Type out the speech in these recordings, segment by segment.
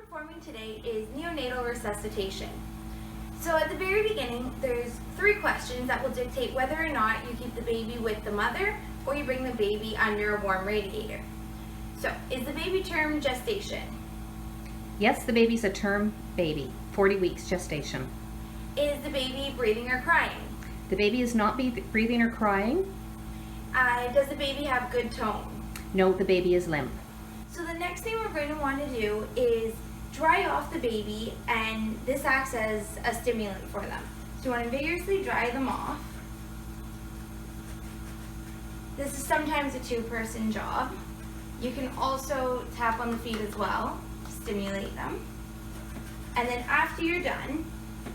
performing today is neonatal resuscitation. So at the very beginning, there's 3 questions that will dictate whether or not you keep the baby with the mother or you bring the baby under a warm radiator. So, is the baby term gestation? Yes, the baby's a term baby, 40 weeks gestation. Is the baby breathing or crying? The baby is not breathing or crying. Does the baby have good tone? No, the baby is limp. So the next thing we're going to want to do is dry off the baby, and this acts as a stimulant for them. So you want to vigorously dry them off. This is sometimes a 2-person job. You can also tap on the feet as well to stimulate them. And then after you're done,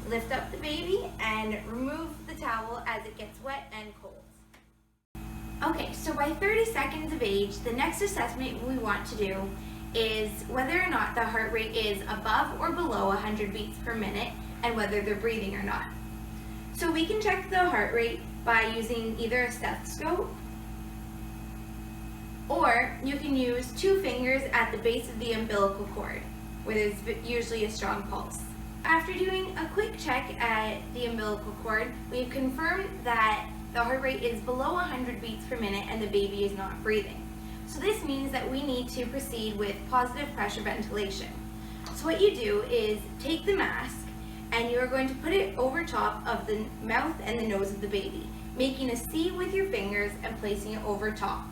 lift up the baby and remove the towel as it gets wet and cold. Okay, so by 30 seconds of age, the next assessment we want to do is whether or not the heart rate is above or below 100 beats per minute and whether they're breathing or not. So we can check the heart rate by using either a stethoscope, or you can use 2 fingers at the base of the umbilical cord, where there's usually a strong pulse. After doing a quick check at the umbilical cord, we've confirmed that the heart rate is below 100 beats per minute and the baby is not breathing. So this means that we need to proceed with positive pressure ventilation. So what you do is take the mask and you're going to put it over top of the mouth and the nose of the baby, making a C with your fingers and placing it over top.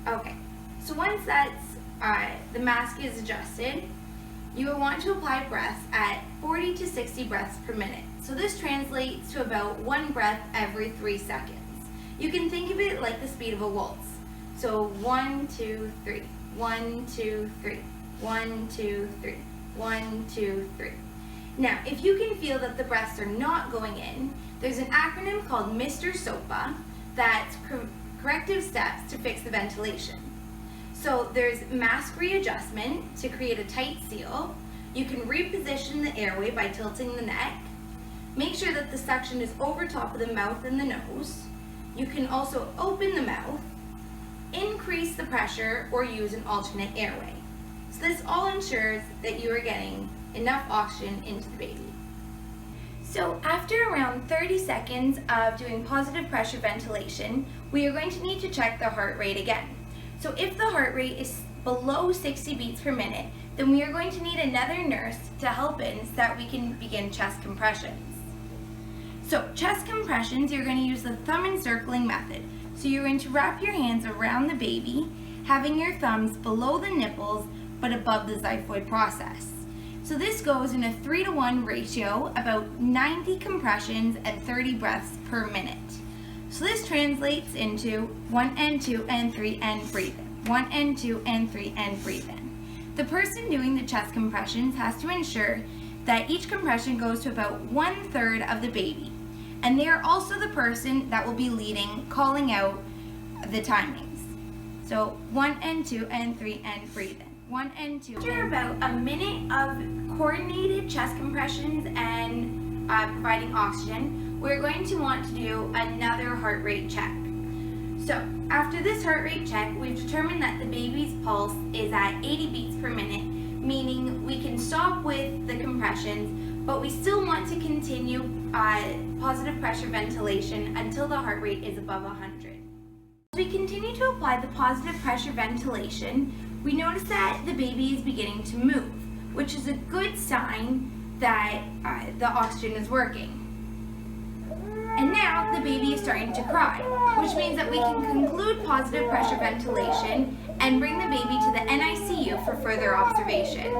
Okay, so once the mask is adjusted, you will want to apply breaths at 40 to 60 breaths per minute. So this translates to about 1 breath every 3 seconds. You can think of it like the speed of a waltz. So 1, 2, 3, 1, 2, 3, 1, 2, 3, 1, 2, 3. Now, if you can feel that the breaths are not going in, there's an acronym called Mr. SOPA that's corrective steps to fix the ventilation. So there's mask readjustment to create a tight seal. You can reposition the airway by tilting the neck. Make sure that the suction is over top of the mouth and the nose. You can also open the mouth, increase the pressure, or use an alternate airway. So this all ensures that you are getting enough oxygen into the baby. So after around 30 seconds of doing positive pressure ventilation, we are going to need to check the heart rate again. So if the heart rate is below 60 beats per minute, then we are going to need another nurse to help in so that we can begin chest compressions. So chest compressions, you're going to use the thumb encircling method. So you're going to wrap your hands around the baby, having your thumbs below the nipples but above the xiphoid process. So this goes in a 3-to-1 ratio, about 90 compressions and 30 breaths per minute. So this translates into 1 and 2 and 3 and breathe in, 1 and 2 and 3 and breathe in. The person doing the chest compressions has to ensure that each compression goes to about 1/3 of the baby. And they are also the person that will be leading, calling out the timings. So 1 and 2 and 3 and breathe in. 1 and 2. After about a minute of coordinated chest compressions and providing oxygen, we're going to want to do another heart rate check. So after this heart rate check, we've determined that the baby's pulse is at 80 beats per minute, meaning we can stop with the compressions, but we still want to continue positive pressure ventilation until the heart rate is above 100. As we continue to apply the positive pressure ventilation, we notice that the baby is beginning to move, which is a good sign that the oxygen is working. And now the baby is starting to cry, which means that we can conclude positive pressure ventilation and bring the baby to the NICU for further observation.